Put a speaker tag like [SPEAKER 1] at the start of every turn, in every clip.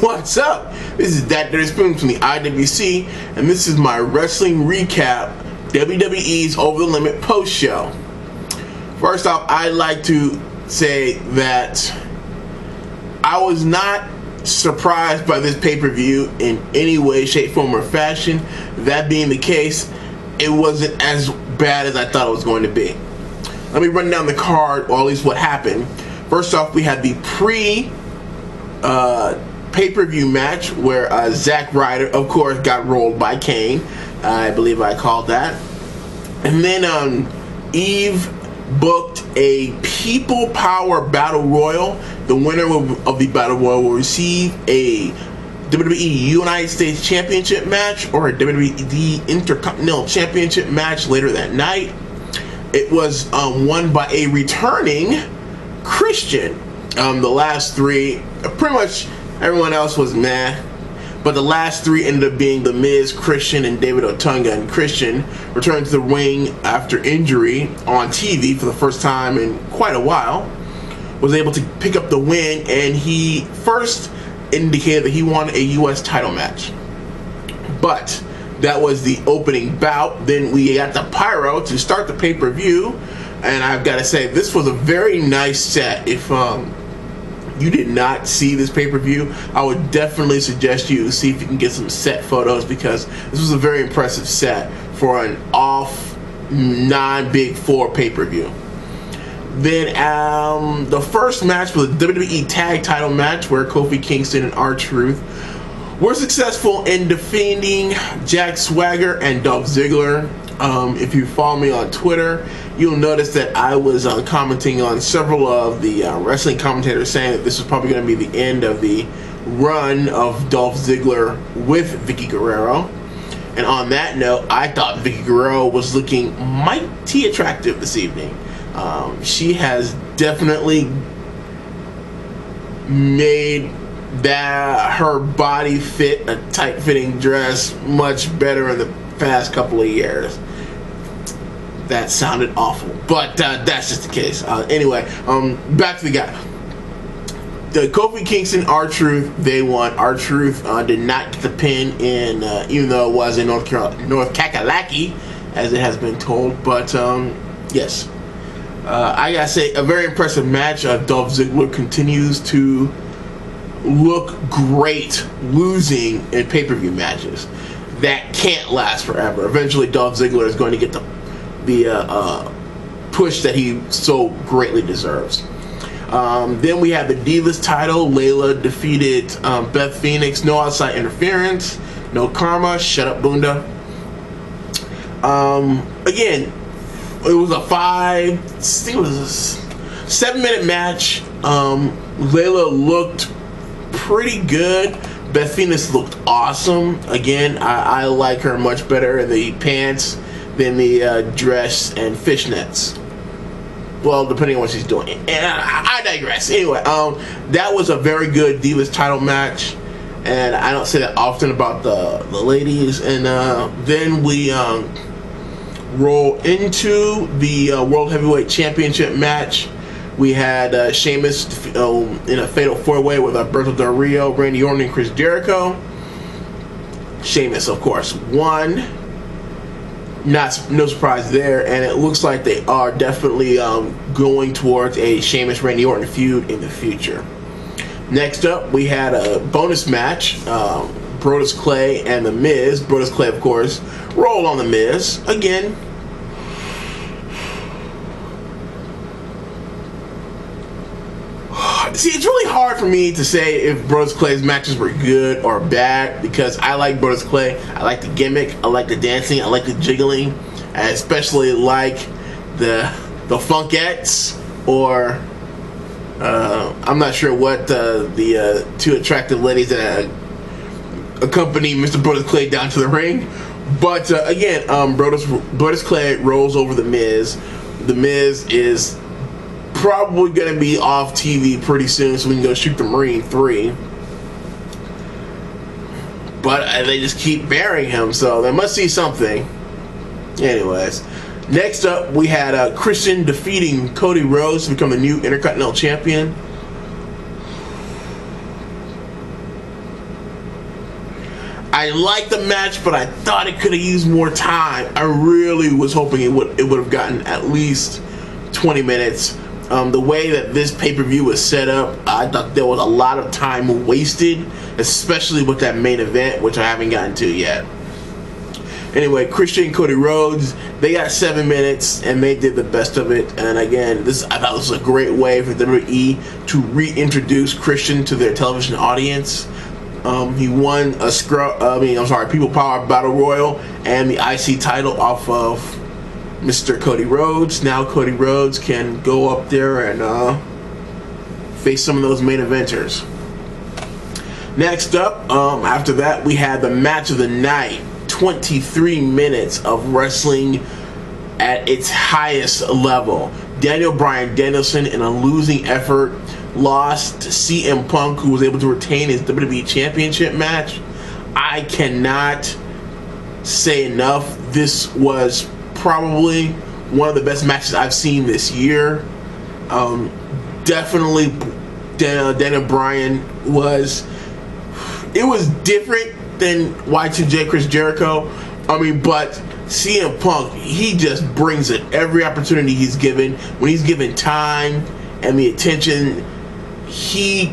[SPEAKER 1] What's up? This is That Dirty Spoon from the IWC, and this is my wrestling recap, WWE's Over the Limit post show. First off, I'd like to say that I was not surprised by this pay-per-view in any way, shape, form, or fashion. That being the case, it wasn't as bad as I thought it was going to be. Let me run down the card, or at least what happened. First off, we had the pay-per-view match where Zack Ryder, of course, got rolled by Kane. I believe I called that. And then Eve booked a People Power Battle Royal. The winner of the Battle Royal will receive a WWE United States Championship match or a WWE Intercontinental Championship match later that night. It was won by a returning Christian. The last three, pretty much everyone else was meh, but the last three ended up being The Miz, Christian, and David Otunga. And Christian returned to the ring after injury on TV for the first time in quite a while. Was able to pick up the win, and he first indicated that he wanted a U.S. title match. But that was the opening bout. Then we got the pyro to start the pay-per-view, and I've got to say, this was a very nice set. If you did not see this pay-per-view, I would definitely suggest you see if you can get some set photos, because this was a very impressive set for an off non-Big Four pay-per-view. Then the first match was a WWE Tag Title match where Kofi Kingston and R-Truth were successful in defeating Jack Swagger and Dolph Ziggler. If you follow me on Twitter, you'll notice that I was commenting on several of the wrestling commentators saying that this was probably going to be the end of the run of Dolph Ziggler with Vicky Guerrero. And on that note, I thought Vicky Guerrero was looking mighty attractive this evening. She has definitely made her body fit a tight-fitting dress much better in the past couple of years. That sounded awful, but that's just the case. Anyway, back to the guy. The Kofi Kingston, R-Truth, they won. R-Truth did not get the pin in, even though it was in North Kakalaki, as it has been told. But yes, I gotta say, a very impressive match. Dolph Ziggler continues to look great losing in pay-per-view matches. That can't last forever. Eventually, Dolph Ziggler is going to get the push that he so greatly deserves. Then we have the Divas title. Layla defeated Beth Phoenix. No outside interference. No karma. Shut up, Bunda. Again, it was a 7-minute match. Layla looked pretty good. Beth Phoenix looked awesome. Again, I like her much better in the pants than the dress and fishnets. Well, depending on what she's doing. And I digress. Anyway, that was a very good Divas title match, and I don't say that often about the ladies. And then we roll into the World Heavyweight Championship match. We had Sheamus in a fatal 4-way with Alberto Del Rio, Randy Orton, and Chris Jericho. Sheamus, of course, won. No surprise there, and it looks like they are definitely going towards a Sheamus-Randy Orton feud in the future. Next up, we had a bonus match, Brodus Clay and The Miz. Brodus Clay, of course, rolled on The Miz. Again, see, it's really hard for me to say if Brodus Clay's matches were good or bad, because I like Brodus Clay. I like the gimmick, I like the dancing, I like the jiggling. I especially like the funkettes, or I'm not sure what the two attractive ladies that accompany Mr. Brodus Clay down to the ring. But again, Brodus Clay rolls over The Miz. The Miz is probably going to be off TV pretty soon, so we can go shoot the Marine 3. But they just keep burying him, so they must see something. Anyways, next up we had Christian defeating Cody Rhodes to become the new Intercontinental Champion. I liked the match, but I thought it could have used more time. I really was hoping it would have gotten at least 20 minutes. The way that this pay-per-view was set up, I thought there was a lot of time wasted, especially with that main event, which I haven't gotten to yet. Anyway, Christian and Cody Rhodes, they got 7 minutes, and they did the best of it. And again, I thought this was a great way for WWE to reintroduce Christian to their television audience. He won a People Power Battle Royal and the IC title off of Mr. Cody Rhodes. Now Cody Rhodes can go up there and face some of those main eventers. Next up, after that, we had the match of the night. 23 minutes of wrestling at its highest level. Daniel Bryan Danielson, in a losing effort, lost to CM Punk, who was able to retain his WWE Championship match. I cannot say enough. This was probably one of the best matches I've seen this year. Definitely Daniel Bryan was different than Y2J Chris Jericho. But CM Punk, he just brings it every opportunity he's given. When he's given time and the attention, he's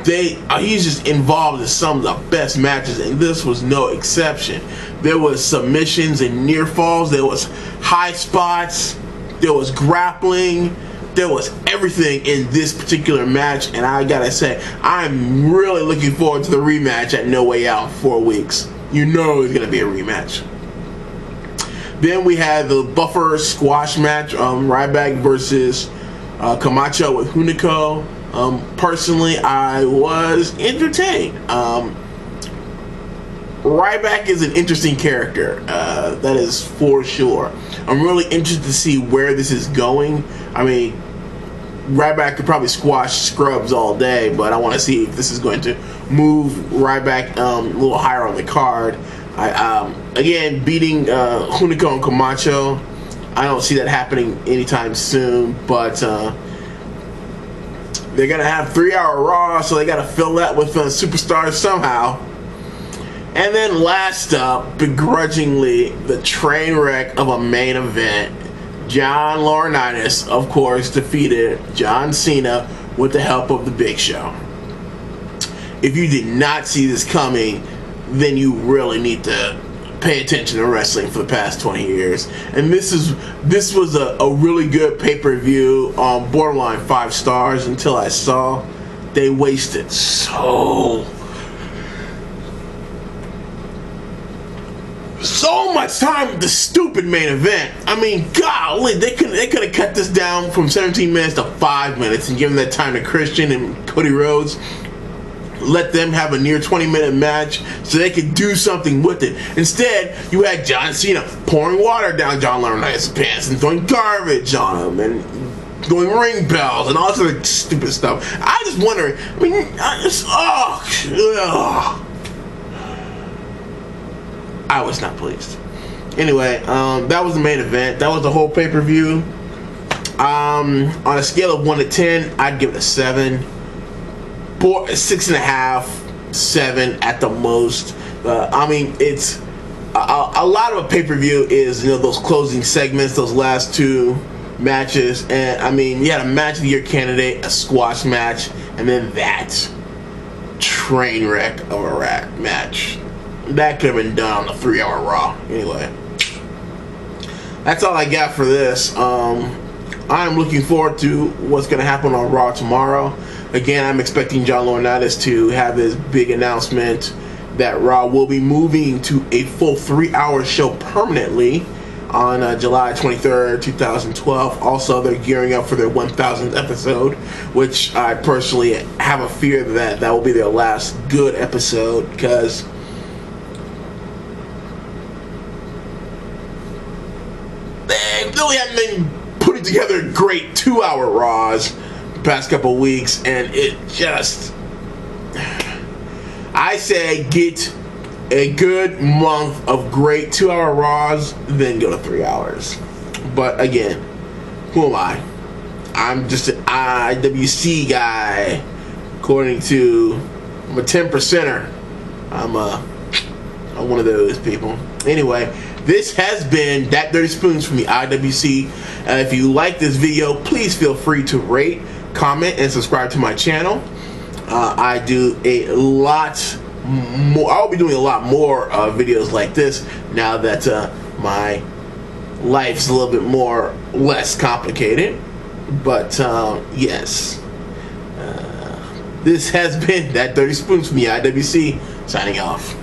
[SPEAKER 1] just involved in some of the best matches, and this was no exception. There was submissions and near falls, there was high spots, there was grappling, there was everything in this particular match, and I gotta say, I'm really looking forward to the rematch at No Way Out in 4 weeks. You know it's gonna be a rematch. Then we had the Buffer Squash match, Ryback versus Camacho with Hunico. Personally, I was entertained. Ryback is an interesting character, that is for sure. I'm really interested to see where this is going. Ryback could probably squash Scrubs all day, but I want to see if this is going to move Ryback a little higher on the card. Again, beating Hunico and Camacho, I don't see that happening anytime soon, but they're going to have 3-hour Raw, so they got to fill that with superstars somehow. And then last up, begrudgingly, the train wreck of a main event. John Laurinaitis, of course, defeated John Cena with the help of the Big Show. If you did not see this coming, then you really need to pay attention to wrestling for the past 20 years. And this was a really good pay-per-view, borderline 5 stars, until I saw they wasted so much time with the stupid main event. Golly, they could have cut this down from 17 minutes to 5 minutes and given that time to Christian and Cody Rhodes. Let them have a near 20-minute match so they could do something with it. Instead, you had John Cena pouring water down John Laurinaitis' pants and throwing garbage on him and doing ring bells and all this other stupid stuff. I just wondering, I was not pleased. Anyway, that was the main event. That was the whole pay-per-view. On a scale of 1 to 10, I'd give it a 7. 6.5, 7 at the most. It's a lot of a pay-per-view is those closing segments, those last 2 matches, and you had a match of the year candidate, a squash match, and then that train wreck of a rat match. That could have been done on a 3-hour Raw. Anyway, that's all I got for this. I'm looking forward to what's going to happen on Raw tomorrow. Again, I'm expecting John Laurinaitis to have his big announcement that Raw will be moving to a full 3-hour show permanently on July 23rd, 2012. Also, they're gearing up for their 1000th episode, which I personally have a fear that will be their last good episode, because they really haven't been putting together great 2-hour Raws the past couple weeks, and it just, I say get a good month of great 2-hour Raws, then go to 3 hours. But again, who am I? I'm just an IWC guy. According to, I'm a 10%er. I'm a I'm one of those people. Anyway, this has been That Dirty Spoons from the IWC. If you like this video, please feel free to rate, comment, and subscribe to my channel. I do a lot more. I'll be doing a lot more videos like this now that my life's a little bit less complicated. But yes, this has been That Dirty Spoons from the IWC, signing off.